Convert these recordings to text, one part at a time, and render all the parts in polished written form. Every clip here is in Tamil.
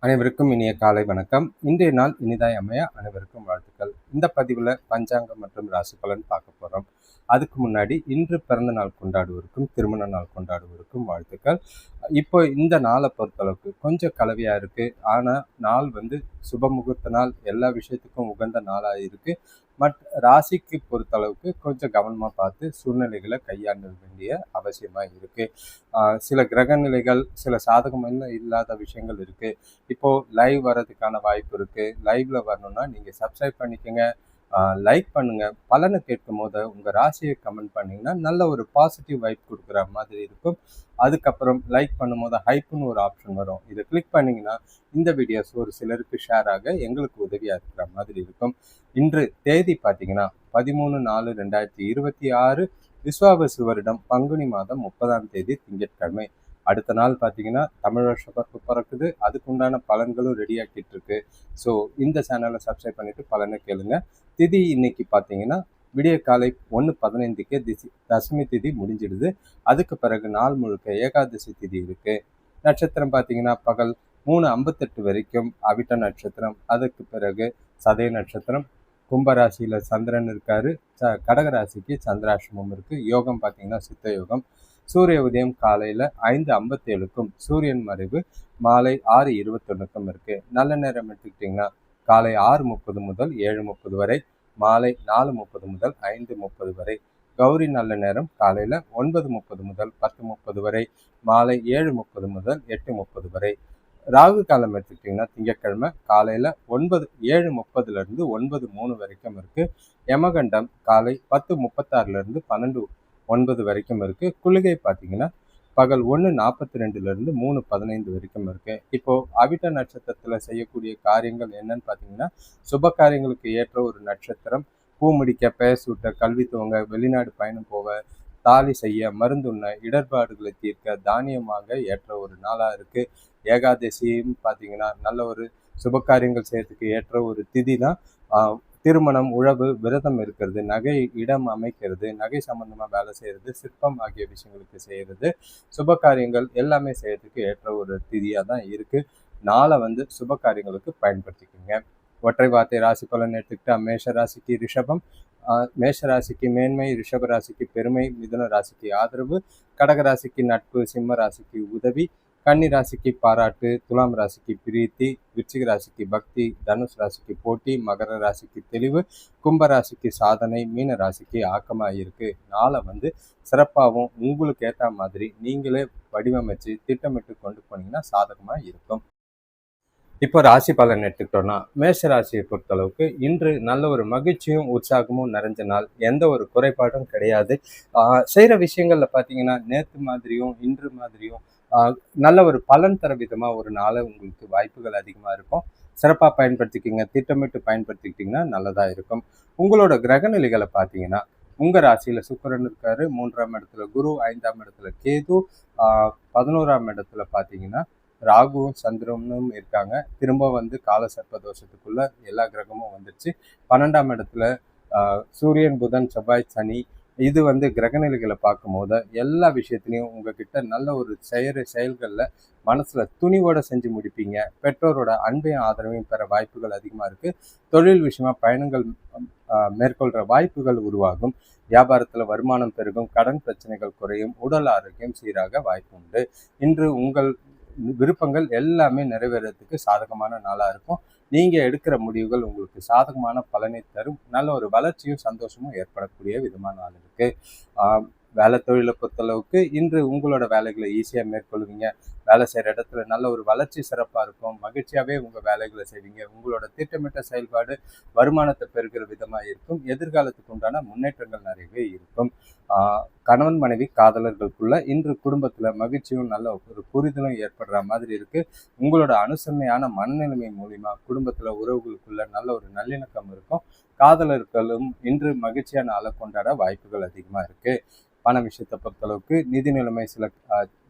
அனைவருக்கும் இனிய காலை வணக்கம். இன்றைய நாள் இனிதாய் அமைய அனைவருக்கும் வாழ்த்துக்கள். இந்த பதிவில் பஞ்சாங்கம் மற்றும் ராசி பலன் பார்க்க போகிறோம். அதுக்கு முன்னாடி இன்று பிறந்த நாள் கொண்டாடுவோருக்கும் திருமண நாள் கொண்டாடுவோருக்கும் வாழ்த்துக்கள். இப்போ இந்த நாளை பொறுத்தளவுக்கு கொஞ்சம் கலவையாக இருக்குது. ஆனால் நாள் சுப முகூர்த்த நாள், எல்லா விஷயத்துக்கும் உகந்த நாளாக இருக்குது. ராசிக்கு பொறுத்தளவுக்கு கொஞ்சம் கவனமாக பார்த்து சூழ்நிலைகளை கையாண்ட வேண்டிய அவசியமாக இருக்குது. சில கிரக நிலைகள், சில சாதகமான இல்லாத விஷயங்கள் இருக்குது. இப்போது லைவ் வர்றதுக்கான வாய்ப்பு இருக்குது. லைவில் வரணுன்னா நீங்கள் சப்ஸ்கிரைப் பண்ணிக்கோங்க, லைக் பண்ணுங்கள். பலனை கேட்கும் போது உங்கள் ராசியை கமெண்ட் பண்ணிங்கன்னா நல்ல ஒரு பாசிட்டிவ் வைப் கொடுக்குற மாதிரி இருக்கும். அதுக்கப்புறம் லைக் பண்ணும்போது ஹைப்புன்னு ஒரு ஆப்ஷன் வரும். இதை கிளிக் பண்ணிங்கன்னா இந்த வீடியோஸ் ஒரு சிலருக்கு ஷேர் ஆக எங்களுக்கு உதவியாக இருக்கிற மாதிரி இருக்கும். இன்று தேதி பார்த்தீங்கன்னா 13/4/2026 விஸ்வாவசு வருடம் பங்குனி மாதம் 30ஆம் தேதி திங்கட்கிழமை. அடுத்த நாள் பார்த்தீங்கன்னா தமிழ் வருஷ பிறப்பு பிறக்குது. அதுக்குண்டான பலன்களும் ரெடி ஆக்கிட்டு இருக்கு. ஸோ இந்த சேனலை சப்ஸ்கிரைப் பண்ணிட்டு பலனை கேளுங்க. திதி இன்னைக்கு பார்த்தீங்கன்னா விடிய காலை 1:15க்கே தசமி திதி முடிஞ்சிடுது. அதுக்கு பிறகு நாள் முழுக்க ஏகாதசி திதி இருக்கு. நட்சத்திரம் பார்த்தீங்கன்னா பகல் 3:58 வரைக்கும் அவிட்ட நட்சத்திரம். அதுக்கு பிறகு சதய நட்சத்திரம். கும்பராசியில் சந்திரன் இருக்காரு. கடகராசிக்கு சந்திராஷ்டமம் இருக்கு. யோகம் பார்த்தீங்கன்னா சித்த யோகம். சூரிய உதயம் காலையில் 5:57க்கும் சூரியன் மறைவு மாலை 6:21க்கும் இருக்கு. நல்ல நேரம் எடுத்துக்கிட்டிங்கன்னா காலை 6:30 முதல் 7:30 வரை, மாலை 4:30 முதல் 5:30 வரை. கௌரி நல்ல நேரம் காலையில் 9:30 முதல் 10:30 வரை, மாலை 7:30 முதல் 8:30 வரை. ராகு காலம் எடுத்துக்கிட்டிங்கன்னா திங்கட்கிழமை காலையில் 7:30 9:03 வரைக்கும் இருக்குது. யமகண்டம் காலை 10:36 12:09 வரைக்கும் இருக்குது. குளிகை பார்த்தீங்கன்னா பகல் 1:42 3:15 வரைக்கும் இருக்கு. இப்போ அவிட்ட நட்சத்திரத்தில் செய்யக்கூடிய காரியங்கள் என்னன்னு பார்த்தீங்கன்னா சுப காரியங்களுக்கு ஏற்ற ஒரு நட்சத்திரம். பூ முடிக்க, பெயர் சூட்ட, கல்வி துவங்க, வெளிநாடு பயணம் போக, தாலி செய்ய, மருந்துண்ண, இடர்பாடுகளை தீர்க்க, தானியம் வாங்க ஏற்ற ஒரு நாளாக இருக்குது. ஏகாதசியும் பார்த்தீங்கன்னா நல்ல ஒரு சுப காரியங்கள் செய்யறதுக்கு ஏற்ற ஒரு திதி தான். திருமணம், உழவு, விரதம் இருக்கிறது, நகை இடம் அமைக்கிறது, நகை சம்பந்தமாக வேலை செய்கிறது, சிற்பம் ஆகிய விஷயங்களுக்கு செய்கிறது, சுப காரியங்கள் எல்லாமே செய்யறதுக்கு ஏற்ற ஒரு திதியாக தான் இருக்குது. நாளை சுப காரியங்களுக்கு பயன்படுத்திக்கோங்க. ஒற்றை வார்த்தை ராசி பலன் எடுத்துக்கிட்டா மேஷ ராசிக்கு ரிஷபம், மேஷ ராசிக்கு மேன்மை, ரிஷப ராசிக்கு பெருமை, மிதுன ராசிக்கு ஆதரவு, கடக ராசிக்கு நட்பு, சிம்ம ராசிக்கு உதவி, கன்னி ராசிக்கு பாராட்டு, துலாம் ராசிக்கு பிரீத்தி, விருச்சிக ராசிக்கு பக்தி, தனுஷ் ராசிக்கு போட்டி, மகர ராசிக்கு தெளிவு, கும்ப ராசிக்கு சாதனை, மீன ராசிக்கு ஆக்கமாக இருக்கு. நாளை சிறப்பாகவும் உங்களுக்கு ஏற்ற மாதிரி நீங்களே வடிவமைச்சு திட்டமிட்டு கொண்டு போனீங்கன்னா சாதகமாக இருக்கும். இப்போ ராசி பலன் எடுத்துக்கிட்டோம்னா மேஷ ராசியை பொறுத்தளவுக்கு இன்று நல்ல ஒரு மகிழ்ச்சியும் உற்சாகமும் நிறைஞ்ச நாள். எந்த ஒரு குறைபாடும் கிடையாது. செய்கிற விஷயங்களில் பார்த்தீங்கன்னா நேற்று மாதிரியும் இன்று மாதிரியும் நல்ல ஒரு பலன் தர விதமாக ஒரு நாளை உங்களுக்கு வாய்ப்புகள் அதிகமாக இருக்கும். சிறப்பாக பயன்படுத்திக்கிங்க. திட்டமிட்டு பயன்படுத்திக்கிட்டிங்கன்னா நல்லதாக இருக்கும். உங்களோட கிரகநிலைகளை பார்த்தீங்கன்னா உங்கள் ராசியில் சுக்கிரன் இருக்காரு, 3ஆம் இடத்துல குரு, 5ஆம் இடத்துல கேது, 11ஆம் இடத்துல பார்த்தீங்கன்னா ராகுவும் சந்திரனும் இருக்காங்க. திரும்ப கால சர்ப்ப தோஷத்துக்குள்ள எல்லா கிரகமும் வந்துருச்சு. 12ஆம் இடத்துல சூரியன், புதன், செவ்வாய், சனி. இது கிரகநிலைகளை பார்க்கும்போது எல்லா விஷயத்துலையும் உங்ககிட்ட நல்ல ஒரு செயல்களில் மனசில் துணிவோட செஞ்சு முடிப்பீங்க. பெற்றோரோட அன்பையும் ஆதரவையும் பெற வாய்ப்புகள் அதிகமாக இருக்குது. தொழில் விஷயமா பயணங்கள் மேற்கொள்கிற வாய்ப்புகள் உருவாகும். வியாபாரத்தில் வருமானம் பெருகும். கடன் பிரச்சனைகள் குறையும். உடல் ஆரோக்கியம் சீராக வாய்ப்பு உண்டு. இன்று உங்கள் விருப்பங்கள் எல்லாமே நிறைவேறதுக்கு சாதகமான நாளாக இருக்கும். நீங்கள் எடுக்கிற முடிவுகள் உங்களுக்கு சாதகமான பலனை தரும். நல்ல ஒரு வளர்ச்சியும் சந்தோஷமும் ஏற்படக்கூடிய விதமான நாள் இருக்குது. வேலை தொழிலை பொறுத்தளவுக்கு இன்று உங்களோட வேலைகளை ஈஸியாக மேற்கொள்வீங்க. வேலை செய்கிற இடத்துல நல்ல ஒரு வளர்ச்சி சிறப்பாக இருக்கும். மகிழ்ச்சியாகவே உங்கள் வேலைகளை செய்வீங்க. உங்களோட திட்டமிட்ட செயல்பாடு வருமானத்தை பெருகிற விதமாக இருக்கும். எதிர்காலத்துக்கு உண்டான முன்னேற்றங்கள் நிறையவே இருக்கும். கணவன் மனைவி காதலர்களுக்குள்ள இன்று குடும்பத்தில் மகிழ்ச்சியும் நல்ல ஒரு புரிதலும் ஏற்படுற மாதிரி இருக்குது. உங்களோட அனுசரணையான மனநிலைமை மூலிமா குடும்பத்தில் உறவுகளுக்குள்ள நல்ல ஒரு நல்லிணக்கம் இருக்கும். காதலர்களும் இன்று மகிழ்ச்சியான நாளை கொண்டாட வாய்ப்புகள் அதிகமாக இருக்குது. பண விஷயத்தை பொறுத்தளவுக்கு நிதி நிலைமை சில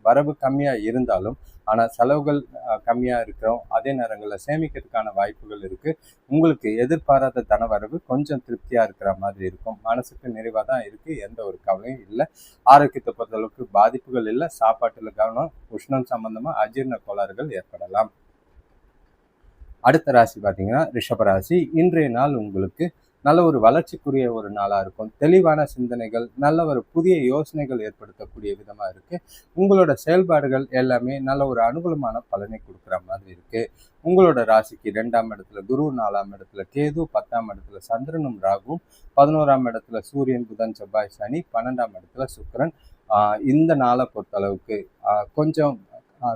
வரவு கம்மியாக இருந்தாலும் ஆனால் செலவுகள் கம்மியாக இருக்கிறோம். அதே நேரங்களில் சேமிக்கிறதுக்கான வாய்ப்புகள் இருக்குது. உங்களுக்கு எதிர்பாராத தன வரவு கொஞ்சம் திருப்தியாக இருக்கிற மாதிரி இருக்கும். மனசுக்கு நிறைவாக தான் இருக்குது. எந்த ஒரு கவலையும் இல்லை. ஆரோக்கியத்தை பொறுத்தளவுக்கு பாதிப்புகள் இல்லை. சாப்பாட்டில் கவனம். உஷ்ணம் சம்பந்தமாக அஜீரண கோளாறுகள் ஏற்படலாம். அடுத்த ராசி பார்த்தீங்கன்னா ரிஷபராசி. இன்றைய நாள் உங்களுக்கு நல்ல ஒரு வளர்ச்சிக்குரிய ஒரு நாளாக இருக்கும். தெளிவான சிந்தனைகள், நல்ல ஒரு புதிய யோசனைகள் ஏற்படுத்தக்கூடிய விதமாக இருக்குது. உங்களோட செயல்பாடுகள் எல்லாமே நல்ல ஒரு அனுகூலமான பலனை கொடுக்குற மாதிரி இருக்குது. உங்களோட ராசிக்கு 2ஆம் இடத்துல குரு, 4ஆம் இடத்துல கேது, 10ஆம் இடத்துல சந்திரனும் ராகுவும், 11ஆம் இடத்துல சூரியன், புதன், செவ்வாய், சனி, 12ஆம் இடத்துல சுக்கிரன். இந்த நாளை பொறுத்தளவுக்கு கொஞ்சம்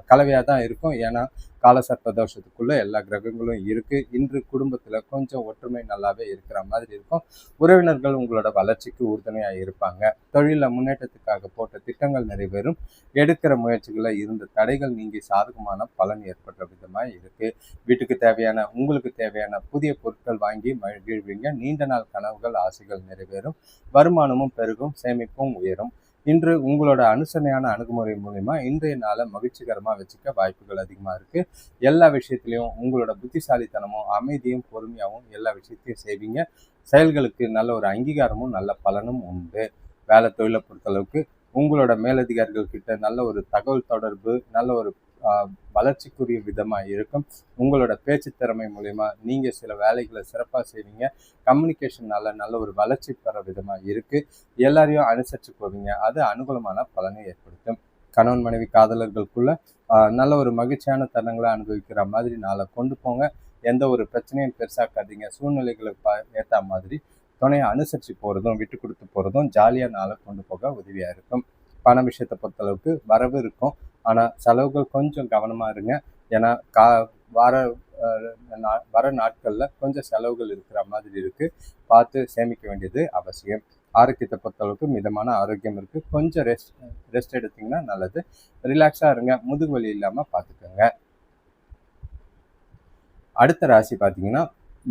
கலவையாக தான் இருக்கும். ஏன்னா காலசர்ப்ப தோஷத்துக்குள்ள எல்லா கிரகங்களும் இருக்கு. இன்று குடும்பத்துல கொஞ்சம் ஒற்றுமை நல்லாவே இருக்கிற மாதிரி இருக்கும். உறவினர்கள் உங்களோட வளர்ச்சிக்கு உறுதுணையாக இருப்பாங்க. தொழில முன்னேற்றத்துக்காக போட்ட திட்டங்கள் நிறைவேறும். எடுக்கிற முயற்சிகளை இருந்த தடைகள் நீங்கி சாதகமான பலன் ஏற்படுற விதமாக இருக்கு. வீட்டுக்கு தேவையான உங்களுக்கு தேவையான புதிய பொருட்கள் வாங்கி மகிழ்வீங்க. நீண்ட நாள் கனவுகள் ஆசைகள் நிறைவேறும். வருமானமும் பெருகும், சேமிப்பும் உயரும். இன்று உங்களோட அனுசரணையான அணுகுமுறை மூலிமா இன்றைய நாளை மகிழ்ச்சிகரமாக வச்சுக்க வாய்ப்புகள் அதிகமாக இருக்குது. எல்லா விஷயத்துலையும் உங்களோட புத்திசாலித்தனமும் அமைதியும் பொறுமையாகவும் எல்லா விஷயத்தையும் செய்வீங்க. செயல்களுக்கு நல்ல ஒரு அங்கீகாரமும் நல்ல பலனும் உண்டு. வேலை தொழிலை பொறுத்தளவுக்கு உங்களோட மேலதிகாரிகள் கிட்ட நல்ல ஒரு தகவல் தொடர்பு, நல்ல ஒரு வளர்ச்சிக்குரிய விதமாக இருக்கும். உங்களோட பேச்சு திறமை மூலயமா நீங்கள் சில வேலைகளை சிறப்பாக செய்வீங்க. கம்யூனிகேஷனால நல்ல ஒரு வளர்ச்சி பெற விதமாக இருக்குது. எல்லாரையும் அனுசரித்து போவீங்க. அது அனுகூலமான பலனை ஏற்படுத்தும். கணவன் மனைவி காதலர்களுக்குள்ள நல்ல ஒரு மகிழ்ச்சியான தருணங்களை அனுபவிக்கிற மாதிரி நாளை கொண்டு போங்க. எந்த ஒரு பிரச்சனையும் பெருசாக்காதீங்க. சூழ்நிலைகளுக்கு ஏற்ற மாதிரி துணையை அனுசரித்து போகிறதும் விட்டு கொடுத்து போகிறதும் ஜாலியாக நாளை கொண்டு போக உதவியாக இருக்கும். பண விஷயத்தை பொறுத்தளவுக்கு வரவு இருக்கும். ஆனால் செலவுகள் கொஞ்சம் கவனமாக இருங்க. ஏன்னா வர நாட்களில் கொஞ்சம் செலவுகள் இருக்கிற மாதிரி இருக்குது. பார்த்து சேமிக்க வேண்டியது அவசியம். ஆரோக்கியத்தை பொறுத்தளவுக்கு மிதமான ஆரோக்கியம் இருக்குது. கொஞ்சம் ரெஸ்ட் எடுத்திங்கன்னா நல்லது. ரிலாக்ஸாக இருங்க. முதுகு வலி இல்லாமல் பார்த்துக்கோங்க. அடுத்த ராசி பார்த்தீங்கன்னா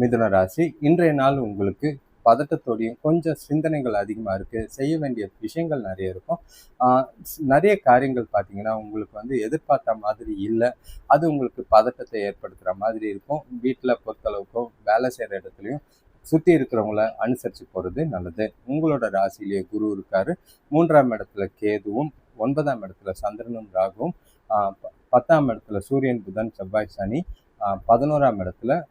மிதுன ராசி. இன்றைய நாள் உங்களுக்கு பதட்டத்தோடையும் கொஞ்சம் சிந்தனைகள் அதிகமாக இருக்குது. செய்ய வேண்டிய விஷயங்கள் நிறைய இருக்கும். நிறைய காரியங்கள் பார்த்தீங்கன்னா உங்களுக்கு வந்து எதிர்பார்த்த மாதிரி இல்லை. அது உங்களுக்கு பதட்டத்தை ஏற்படுத்துகிற மாதிரி இருக்கும். வீட்டில் பொறுத்தளவுக்கும் வேலை செய்கிற இடத்துலையும் சுற்றி இருக்கிறவங்கள அனுசரித்து போகிறது நல்லது. உங்களோட ராசியிலேயே குரு இருக்காரு. 3ஆம் இடத்துல கேதுவும், 9ஆம் இடத்துல சந்திரனும் ராகுவும், 10ஆம் இடத்துல சூரியன், புதன், செவ்வாய், சனி, 11ஆம் இடத்துல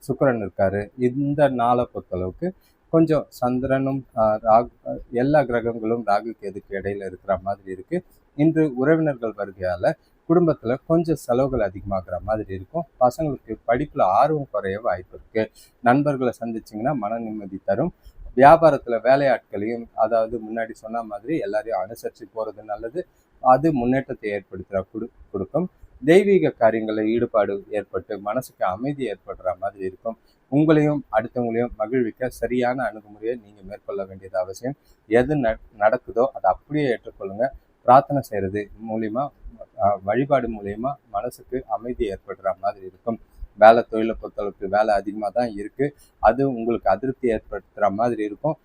சுக்கிரன் இருக்காரு. இந்த நாளை பொறுத்தளவுக்கு கொஞ்சம் சந்திரனும் ராகு, எல்லா கிரகங்களும் ராகு கேதுக்கு இடையில இருக்கிற மாதிரி இருக்கு. இன்று உறவினர்கள் வருகையால குடும்பத்துல கொஞ்சம் செலவுகள் அதிகமாகிற மாதிரி இருக்கும். பசங்களுக்கு படிப்புல ஆர்வம் குறைய வாய்ப்பு இருக்கு. நண்பர்களை சந்திச்சிங்கன்னா மன நிம்மதி தரும். வியாபாரத்துல வேலையாட்களையும், அதாவது முன்னாடி சொன்ன மாதிரி எல்லாரையும் அனுசரித்து போறது நல்லது. அது முன்னேற்றத்தை ஏற்படுத்துகிற கொடுக்கும். தெய்வீக காரியங்களில் ஈடுபாடு ஏற்பட்டு மனசுக்கு அமைதி ஏற்படுற மாதிரி இருக்கும். உங்களையும் அடுத்தவங்களையும் மகிழ்விக்க சரியான அணுகுமுறையை நீங்கள் மேற்கொள்ள வேண்டியது அவசியம். எது நடக்குதோ அதை அப்படியே ஏற்றுக்கொள்ளுங்க. பிரார்த்தனை செய்கிறது மூலிமா, வழிபாடு மூலிமா மனசுக்கு அமைதி ஏற்படுற மாதிரி இருக்கும். வேலை தொழிலை பொறுத்தளவுக்கு வேலை அதிகமாக தான் இருக்குது. அது உங்களுக்கு அதிருப்தி ஏற்படுத்துகிற மாதிரி இருக்கும்.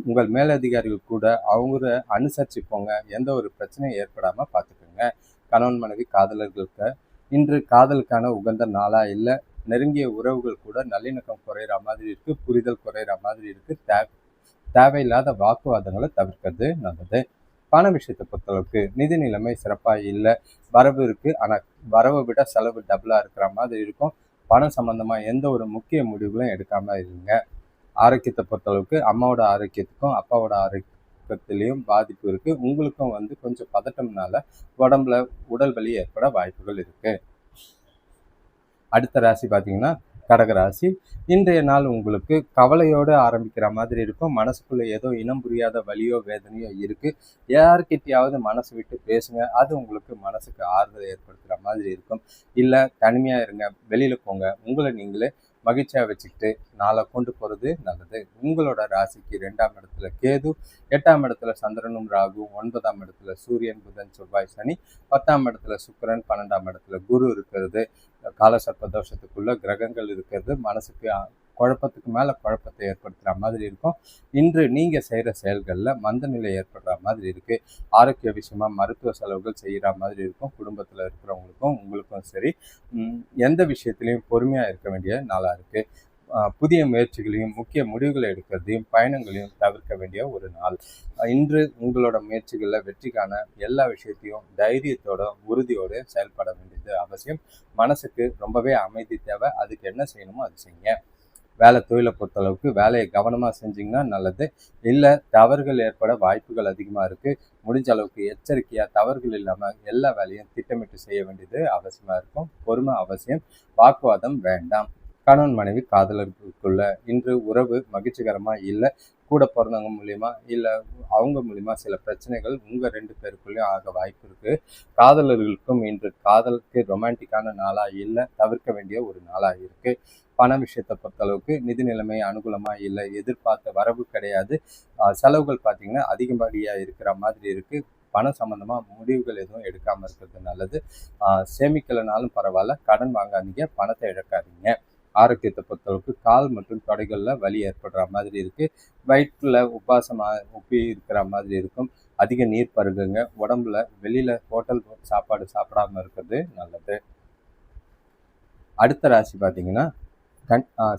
உங்கள் மேலதிகாரிகள் கூட அவங்கள அனுசரித்து போங்க. எந்த ஒரு பிரச்சனையும் ஏற்படாமல் பார்த்துக்கோங்க. கணவன் மனைவி காதலர்களுக்கு இன்று காதலுக்கான உகந்த நாளாக இல்லை. நெருங்கிய உறவுகள் கூட நல்லிணக்கம் குறையிற மாதிரி இருக்குது. புரிதல் குறையிற மாதிரி இருக்குது. தேவையில்லாத வாக்குவாதங்களை தவிர்க்கிறது நல்லது. பண விஷயத்தை பொறுத்தளவுக்கு நிதி நிலைமை சிறப்பாக இல்லை. வரவு இருக்குது, ஆனால் வரவை விட செலவு டபுளாக இருக்கிற மாதிரி இருக்கும். பணம் சம்மந்தமாக எந்த ஒரு முக்கிய முடிவுகளும் எடுக்காமல் இருங்க. ஆரோக்கியத்தை பொறுத்தளவுக்கு அம்மாவோட ஆரோக்கியத்துக்கும் அப்பாவோட ஆரோக்கியத்திலையும் பாதிப்பு இருக்குது. உங்களுக்கும் வந்து கொஞ்சம் பதட்டம்னால உடம்புல உடல் வலி ஏற்பட வாய்ப்புகள் இருக்குது. அடுத்த ராசி பார்த்தீங்கன்னா கடகராசி. இன்றைய நாள் உங்களுக்கு கவலையோடு ஆரம்பிக்கிற மாதிரி இருக்கும். மனசுக்குள்ள ஏதோ இனம் புரியாத வலியோ வேதனையோ இருக்கு. யார்கிட்டயாவது மனசு விட்டு பேசுங்க. அது உங்களுக்கு மனசுக்கு ஆறுதலை ஏற்படுத்துகிற மாதிரி இருக்கும். இல்லை தனிமையா இருங்க, வெளியில போங்க. உங்களை நீங்களே மகிழ்ச்சியாக வச்சுக்கிட்டு நாளை கொண்டு போகிறது நல்லது. உங்களோட ராசிக்கு 2ஆம் இடத்துல கேது, 8ஆம் இடத்துல சந்திரனும் ராகு, 9ஆம் இடத்துல சூரியன், புதன், செவ்வாய், சனி, 10ஆம் இடத்துல சுக்கிரன், 12ஆம் இடத்துல குரு இருக்கிறது. காலசர்ப்ப தோஷத்துக்குள்ள கிரகங்கள் இருக்கிறது மனசுக்கு குழப்பத்துக்கு மேலே குழப்பத்தை ஏற்படுத்துகிற மாதிரி இருக்கும். இன்று நீங்கள் செய்கிற செயல்களில் மந்த நிலை ஏற்படுற மாதிரி இருக்குது. ஆரோக்கிய விஷயமா மருத்துவ செலவுகள் செய்கிற மாதிரி இருக்கும். குடும்பத்தில் இருக்கிறவங்களுக்கும் உங்களுக்கும் சரி. எந்த விஷயத்துலையும் பொறுமையாக இருக்க வேண்டிய நாளாக இருக்குது. புதிய முயற்சிகளையும் முக்கிய முடிவுகளை எடுக்கிறதையும் பயணங்களையும் தவிர்க்க வேண்டிய ஒரு நாள். இன்று உங்களோட முயற்சிகளில் வெற்றி காண எல்லா விஷயத்தையும் தைரியத்தோட உறுதியோடு செயல்பட வேண்டியது அவசியம். மனசுக்கு ரொம்பவே அமைதி தேவை. அதுக்கு என்ன செய்யணுமோ அது செய்யுங்க. வேலை தொழிலை பொறுத்தளவுக்கு வேலையை கவனமாக செஞ்சிங்கன்னா நல்லது. இல்லை, தவறுகள் ஏற்பட வாய்ப்புகள் அதிகமாக இருக்குது. முடிஞ்ச அளவுக்கு எச்சரிக்கையாக தவறுகள் இல்லாமல் எல்லா வேலையும் திட்டமிட்டு செய்ய வேண்டியது அவசியமாக இருக்கும். பொறுமை அவசியம். வாக்குவாதம் வேண்டாம். கணவன் மனைவி காதலர்களுக்குள்ள இன்று உறவு மகிழ்ச்சிகரமாக இல்லை. கூட பிறந்தவங்க மூலியமா இல்லை அவங்க மூலியமா சில பிரச்சனைகள் உங்கள் 2 பேருக்குள்ளேயும் ஆக வாய்ப்பு இருக்குது. காதலர்களுக்கும் இன்று காதலுக்கு ரொமான்டிக்கான நாளாக இல்லை, தவிர்க்க வேண்டிய ஒரு நாளாக இருக்குது. பண விஷயத்தை பொறுத்தளவுக்கு நிதி நிலைமை அனுகூலமாக இல்லை. எதிர்பார்த்த வரவு கிடையாது. செலவுகள் பார்த்தீங்கன்னா அதிகப்படியாக இருக்கிற மாதிரி இருக்குது. பணம் சம்மந்தமாக முடிவுகள் எதுவும் எடுக்காமல் இருக்கிறது நல்லது. சேமிக்கலைனாலும் பரவாயில்ல, கடன் வாங்காதீங்க, பணத்தை இழக்காதீங்க. ஆரோக்கியத்தை பொறுத்தளவுக்கு கால் மற்றும் தொடைகளில் வலி ஏற்படுற மாதிரி இருக்குது. வயிற்றில் உப்பி இருக்கிற மாதிரி இருக்கும். அதிக நீர் பருகுங்க. உடம்புல வெளியில் ஹோட்டல் சாப்பாடு சாப்பிடாமல் இருக்கிறது நல்லது. அடுத்த ராசி பார்த்தீங்கன்னா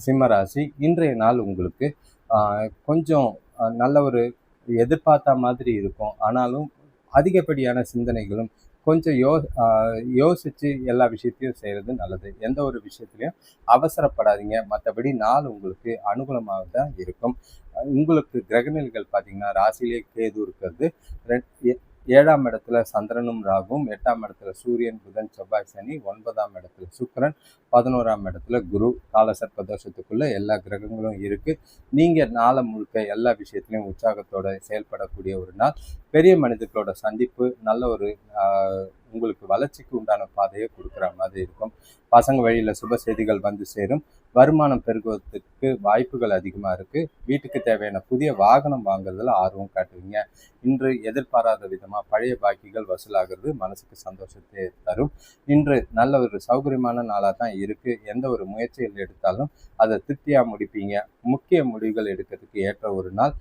சிம்ம ராசி. இன்றைய நாள் உங்களுக்கு கொஞ்சம் நல்ல ஒரு எதிர்பார்த்த மாதிரி இருக்கும். ஆனாலும் அதிகப்படியான சிந்தனைகளும் கொஞ்சம் யோசித்து எல்லா விஷயத்தையும் செய்கிறது நல்லது. எந்த ஒரு விஷயத்துலையும் அவசரப்படாதீங்க. மற்றபடி நாள் உங்களுக்கு அனுகூலமாக தான் இருக்கும். உங்களுக்கு கிரகநிலைகள் பார்த்தீங்கன்னா ராசியிலே கேது இருக்கிறது. 7ஆம் இடத்துல சந்திரனும் ராகும், 8ஆம் இடத்துல சூரியன் புதன் செவ்வாய் சனி, 9ஆம் இடத்துல சுக்கிரன், 11ஆம் இடத்துல குரு. காலசர்ப்ப தோஷத்துக்குள்ள எல்லா கிரகங்களும் இருக்குது. நீங்கள் நாளை முழுக்க எல்லா விஷயத்துலையும் உற்சாகத்தோடு செயல்படக்கூடிய ஒரு நாள். பெரிய மனிதர்களோட சந்திப்பு நல்ல ஒரு உங்களுக்கு வளர்ச்சிக்கு உண்டான பாதையை கொடுக்குற மாதிரி இருக்கும். பசங்க வழியில் சுப செய்திகள் வந்து சேரும். வருமானம் பெருகுவதற்கு வாய்ப்புகள் அதிகமாக இருக்குது. வீட்டுக்கு தேவையான புதிய வாகனம் வாங்குறதுல ஆர்வம் காட்டுவீங்க. இன்று எதிர்பாராத விதமாக பழைய பாக்கிகள் வசூலாகிறது மனசுக்கு சந்தோஷத்தை தரும். இன்று நல்ல ஒரு சௌகரியமான நாளாக தான் இருக்குது. எந்த ஒரு முயற்சிகள் எடுத்தாலும் அதை திருப்தியாக முடிப்பீங்க. முக்கிய முடிவுகள் எடுக்கிறதுக்கு ஏற்ற ஒரு நாள்.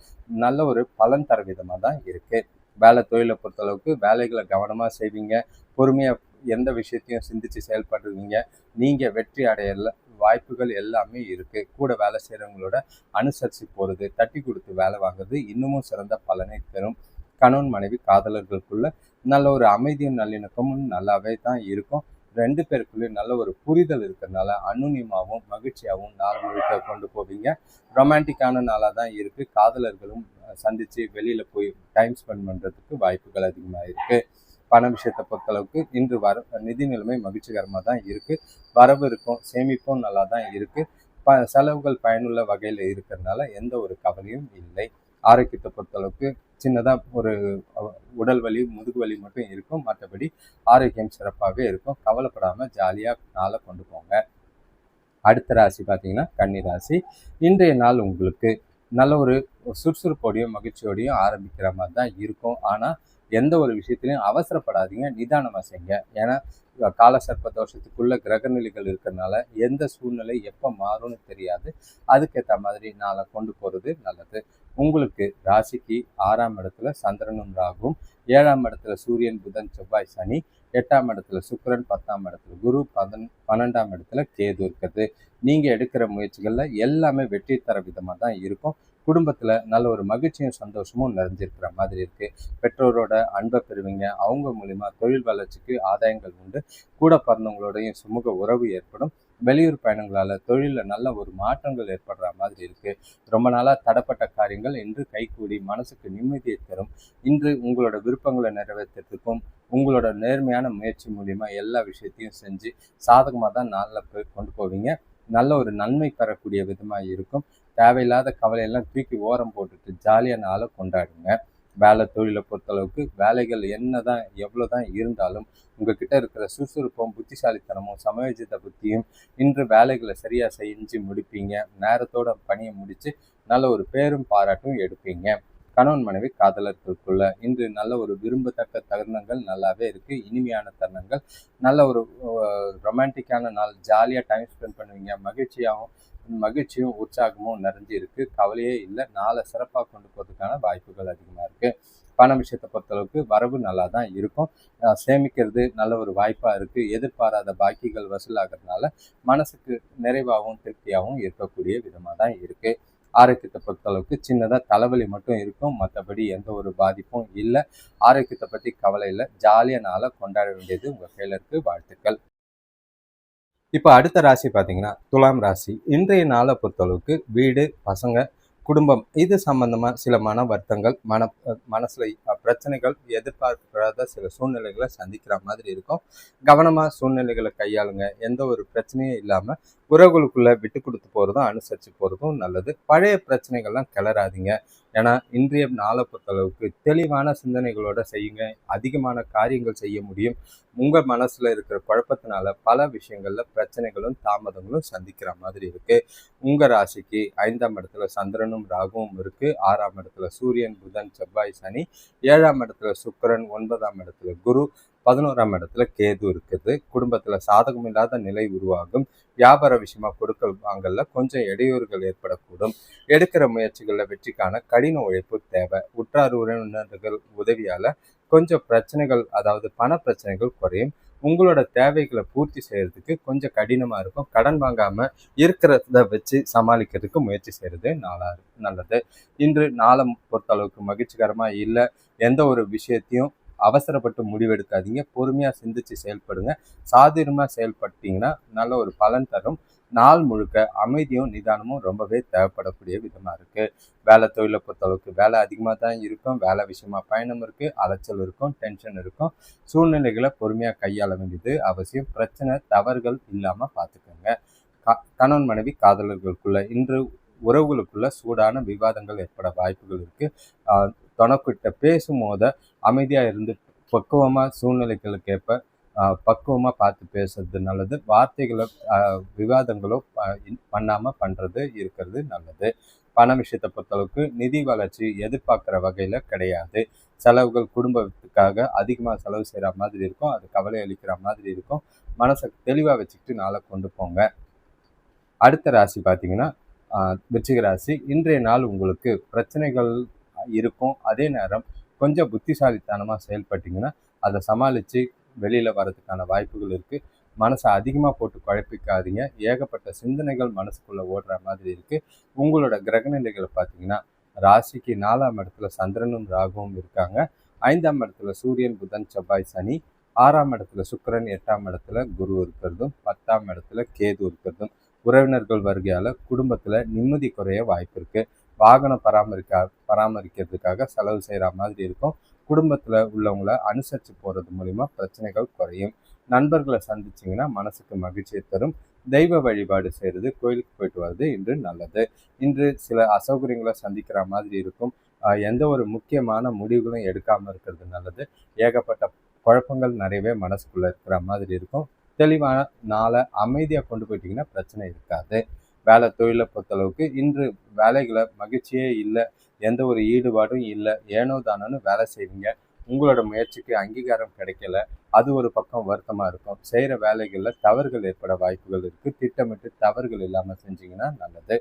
நல்ல ஒரு பலன் தர விதமாக தான் இருக்குது. வேலை தொழிலை பொறுத்தளவுக்கு வேலைகளை கவனமாக செய்வீங்க. பொறுமையாக எந்த விஷயத்தையும் சிந்தித்து செயல்படுவீங்க. நீங்கள் வெற்றி அடையல வாய்ப்புகள் எல்லாமே இருக்குது. கூட வேலை செய்கிறவங்களோட அனுசரித்து போகிறது, தட்டி கொடுத்து வேலை வாங்குறது இன்னமும் சிறந்த பலனை தரும். கணவன் மனைவி காதலர்களுக்குள்ள நல்ல ஒரு அமைதியும் நல்லிணக்கமும் நல்லாவே தான் இருக்கும். 2 பேருக்குள்ளேயும் நல்ல ஒரு புரிதல் இருக்கிறதுனால அன்னுன்யமாகவும் மகிழ்ச்சியாகவும் நாள் முழுக்க கொண்டு போவீங்க. ரொமான்டிக்கான நாளாக தான் இருக்குது. காதலர்களும் சந்தித்து வெளியில் போய் டைம் ஸ்பெண்ட் பண்ணுறதுக்கு வாய்ப்புகள் அதிகமாக இருக்குது. பண விஷயத்தை பொறுத்தளவுக்கு இன்று நிதி நிலைமை மகிழ்ச்சிகரமாக தான் இருக்குது. வரவு இருக்கும், சேமிப்பும் நல்லா தான் இருக்குது. செலவுகள் பயனுள்ள வகையில் இருக்கிறதுனால எந்த ஒரு கவலையும் இல்லை. ஆரோக்கியத்தை பொறுத்தளவுக்கு சின்னதாக ஒரு உடல் வலி முதுகு வலி மட்டும் இருக்கும். மற்றபடி ஆரோக்கியம் சிறப்பாக இருக்கும். கவலைப்படாமல் ஜாலியாக நாளை கொண்டு போங்க. அடுத்த ராசி பார்த்தீங்கன்னா கன்னி ராசி. இன்றைய நாள் உங்களுக்கு நல்ல ஒரு சுறுசுறுப்போடையும் மகிழ்ச்சியோடையும் ஆரம்பிக்கிற மாதிரி தான் இருக்கும். ஆனால் எந்த ஒரு விஷயத்திலையும் அவசரப்படாதீங்க, நிதானமாக செய்யுங்க. ஏன்னா காலசர்ப்ப தோஷத்துக்குள்ள கிரகநிலைகள் இருக்கிறதுனால எந்த சூழ்நிலை எப்போ மாறும்னு தெரியாது. அதுக்கேற்ற மாதிரி நாளை கொண்டு போகிறது நல்லது. உங்களுக்கு ராசிக்கு 6ஆம் இடத்துல சந்திரனும் ராகும், 7ஆம் இடத்துல சூரியன் புதன் செவ்வாய் சனி, 8ஆம் இடத்துல சுக்கிரன், 10ஆம் இடத்துல குரு, 12ஆம் இடத்துல கேது இருக்கிறது. நீங்கள் எடுக்கிற முயற்சிகளில் எல்லாமே வெற்றி தர விதமாக தான் இருக்கும். குடும்பத்தில் நல்ல ஒரு மகிழ்ச்சியும் சந்தோஷமும் நிறைஞ்சிருக்கிற மாதிரி இருக்குது. பெற்றோரோட அன்பை பெறுவீங்க. அவங்க மூலிமா தொழில் வளர்ச்சிக்கு ஆதாயங்கள் உண்டு. கூட பிறந்தவங்களோடையும் சுமூக உறவு ஏற்படும். வெளியூர் பயணங்களால் தொழிலில் நல்ல ஒரு மாற்றங்கள் ஏற்படுற மாதிரி இருக்குது. ரொம்ப நாளாக தடப்பட்ட காரியங்கள் இன்று கைகூடி மனசுக்கு நிம்மதியை தரும். இன்று உங்களோட விருப்பங்களை நிறைவேற்றுறதுக்கும் உங்களோட நேர்மையான முயற்சி மூலிமா எல்லா விஷயத்தையும் செஞ்சு சாதகமாக தான் நாளில் போய் கொண்டு போவீங்க. நல்ல ஒரு நன்மை பெறக்கூடிய விதமாக இருக்கும். தேவையில்லாத கவலையெல்லாம் தூக்கி ஓரம் போட்டுட்டு ஜாலியாக நாளை கொண்டாடுங்க. வேலை தொழிலை பொறுத்தளவுக்கு வேலைகள் என்னதான் எவ்வளோதான் இருந்தாலும் உங்ககிட்ட இருக்கிற சுறுசுறுப்பும் புத்திசாலித்தனமும் சமயோஜித புத்தியும் இன்று வேலைகளை சரியாக செஞ்சு முடிப்பீங்க. நேரத்தோட பணியை முடித்து நல்ல ஒரு பேரும் பாராட்டும் எடுப்பீங்க. கணவன் மனைவி காதலர்களுக்குள்ள இன்று நல்ல ஒரு விரும்பத்தக்க தருணங்கள் நல்லாவே இருக்குது. இனிமையான தருணங்கள், நல்ல ஒரு ரொமான்டிக்கான நாள். ஜாலியாக டைம் ஸ்பெண்ட் பண்ணுவீங்க. மகிழ்ச்சியும் உற்சாகமும் நிறைஞ்சு இருக்குது. கவலையே இல்லை. நாளை சிறப்பாக கொண்டு போகிறதுக்கான வாய்ப்புகள் அதிகமாக இருக்குது. பண விஷயத்தை பொறுத்தளவுக்கு வரவு நல்லா தான் இருக்கும். சேமிக்கிறது நல்ல ஒரு வாய்ப்பாக இருக்குது. எதிர்பாராத பாக்கிகள் வசூலாகிறதுனால மனசுக்கு நிறைவாகவும் திருப்தியாகவும் இருக்கக்கூடிய விதமாக தான் இருக்குது. ஆரோக்கியத்தை பொறுத்தளவுக்கு சின்னதாக தலைவலி மட்டும் இருக்கும், மற்றபடி எந்த ஒரு பாதிப்பும் இல்லை. ஆரோக்கியத்தை பற்றி கவலை இல்லை. ஜாலியாக நாளை கொண்டாட வேண்டியது உங்கள் கையில் இருக்குது. வாழ்த்துக்கள். இப்போ அடுத்த ராசி பார்த்தீங்கன்னா துலாம் ராசி. இன்றைய நாளை பொறுத்தளவுக்கு வீடு, பசங்க, குடும்பம் இது சம்பந்தமாக சில மன வருத்தங்கள், மனசுல பிரச்சனைகள், எதிர்பார்க்காத சில சூழ்நிலைகளை சந்திக்கிற மாதிரி இருக்கும். கவனமாக சூழ்நிலைகளை கையாளுங்க. எந்த ஒரு பிரச்சனையும் இல்லாமல் உறவுகளுக்குள்ள விட்டு கொடுத்து போகிறதும் அனுசரித்து போகிறதும் நல்லது. பழைய பிரச்சனைகள்லாம் கிளறாதீங்க. ஏன்னா இன்றைய நாளை பொறுத்தளவுக்கு தெளிவான சிந்தனைகளோட செய்யுங்க. அதிகமான காரியங்கள் செய்ய முடியும். உங்கள் மனசில் இருக்கிற குழப்பத்தினால பல விஷயங்களில் பிரச்சனைகளும் தாமதங்களும் சந்திக்கிற மாதிரி இருக்குது. உங்கள் ராசிக்கு 5ஆம் இடத்துல சந்திரனும் ராகுவும் இருக்குது. 6ஆம் இடத்துல சூரியன், புதன், செவ்வாய், சனி, 7ஆம் இடத்துல சுக்கிரன், 9ஆம் இடத்துல குரு, 11ஆம் இடத்துல கேது இருக்குது. குடும்பத்தில் சாதகம் இல்லாத நிலை உருவாகும். வியாபார விஷயமா கொடுக்கல் வாங்கல கொஞ்சம் இடையூறுகள் ஏற்படக்கூடும். எடுக்கிற முயற்சிகளில் வெற்றிக்கான கடின உழைப்பு தேவை. உற்றார் உறவினர்கள் உதவியால் கொஞ்சம் பிரச்சனைகள், அதாவது பண பிரச்சனைகள் குறையும். உங்களோட தேவைகளை பூர்த்தி செய்யறதுக்கு கொஞ்சம் கடினமாக இருக்கும். கடன் வாங்காமல் இருக்கிறத வச்சு சமாளிக்கிறதுக்கு முயற்சி செய்கிறது நல்லது. இன்று நாளை பொறுத்தளவுக்கு மகிழ்ச்சிகரமாக இல்லை. எந்த ஒரு விஷயத்தையும் அவசரப்பட்டு முடிவெடுக்காதீங்க. பொறுமையாக சிந்திச்சு செயல்படுங்க. சாதுரியமாக செயல்பட்டீங்கன்னா நல்ல ஒரு பலன் தரும். நாள் முழுக்க அமைதியும் நிதானமும் ரொம்பவே தேவைப்படக்கூடிய விதமாக இருக்குது. வேலை தொழிலை பொறுத்தளவுக்கு வேலை அதிகமாக தான் இருக்கும். வேலை விஷயமா பயணம் இருக்குது, அலைச்சல் இருக்கும், டென்ஷன் இருக்கும். சூழ்நிலைகளை பொறுமையாக கையாள வேண்டியது அவசியம். பிரச்சனை தவறுகள் இல்லாமல் பார்த்துக்கோங்க. கணவன் மனைவி காதலர்களுக்குள்ள இன்று உறவுகளுக்குள்ள சூடான விவாதங்கள் ஏற்பட வாய்ப்புகள் இருக்குது. தனக்கிட்ட பேசும்போது அமைதியாக இருந்து பக்குவமாக சூழ்நிலைகளுக்கு ஏற்ப பக்குவமாக பார்த்து பேசுறது நல்லது. வார்த்தைகளோ விவாதங்களோ பண்ணாமல் பண்ணுறது இருக்கிறது நல்லது. பண விஷயத்தை பொறுத்தளவுக்கு நிதி வளர்ச்சி எதிர்பார்க்குற வகையில் கிடையாது. செலவுகள் குடும்பத்துக்காக அதிகமாக செலவு செய்கிற மாதிரி இருக்கும். அது கவலை அளிக்கிற மாதிரி இருக்கும். மனசை தெளிவாக வச்சுக்கிட்டு நாளை கொண்டு போங்க. அடுத்த ராசி பார்த்தீங்கன்னா விருச்சிக ராசி. இன்றைய நாள் உங்களுக்கு பிரச்சனைகள் இருக்கும். அதே நேரம் கொஞ்சம் புத்திசாலித்தனமாக செயல்பட்டிங்கன்னா அதை சமாளித்து வெளியில் வர்றதுக்கான வாய்ப்புகள் இருக்குது. மனசை அதிகமாக போட்டு குழப்பிக்காதீங்க. ஏகப்பட்ட சிந்தனைகள் மனசுக்குள்ளே ஓடுற மாதிரி இருக்குது. உங்களோட கிரகநிலைகளை பார்த்தீங்கன்னா ராசிக்கு 4ஆம் இடத்துல சந்திரனும் ராகுவும் இருக்காங்க. 5ஆம் இடத்துல சூரியன், புதன், செவ்வாய், சனி, 6ஆம் இடத்துல சுக்கிரன், 8ஆம் இடத்துல குரு இருக்கிறதும், 10ஆம் இடத்துல கேது இருக்கிறதும். உறவினர்கள் வருகையால் குடும்பத்தில் நிம்மதி குறைய வாய்ப்பு இருக்குது. வாகனம் பராமரிக்கிறதுக்காக செலவு செய்கிற மாதிரி இருக்கும். குடும்பத்தில் உள்ளவங்களை அனுசரித்து போகிறது மூலிமா பிரச்சனைகள் குறையும். நண்பர்களை சந்திச்சிங்கன்னா மனசுக்கு மகிழ்ச்சியை தரும். தெய்வ வழிபாடு செய்கிறது, கோயிலுக்கு போயிட்டு வர்றது இன்று நல்லது. இன்று சில அசௌகரியங்களை சந்திக்கிற மாதிரி இருக்கும். எந்த ஒரு முக்கியமான முடிவுகளும் எடுக்காமல் இருக்கிறது நல்லது. ஏகப்பட்ட குழப்பங்கள் நிறையவே மனசுக்குள்ளே இருக்கிற மாதிரி இருக்கும். தெளிவான நாளை அமைதியாக கொண்டு போயிட்டீங்கன்னா பிரச்சனை இருக்காது. வேலை தொழிலை பொறுத்தளவுக்கு இன்று வேலைகளை மகிழ்ச்சியே இல்லை, எந்த ஒரு ஈடுபாடும் இல்லை, ஏனோ தானோன்னு வேலை செய்வீங்க. உங்களோட முயற்சிக்கு அங்கீகாரம் கிடைக்கல, அது ஒரு பக்கம் வருத்தமாக இருக்கும். செய்கிற வேலைகளில் தவறுகள் ஏற்பட வாய்ப்புகள் இருக்குது. திட்டமிட்டு தவறுகள் இல்லாமல் செஞ்சீங்கன்னா நல்லது.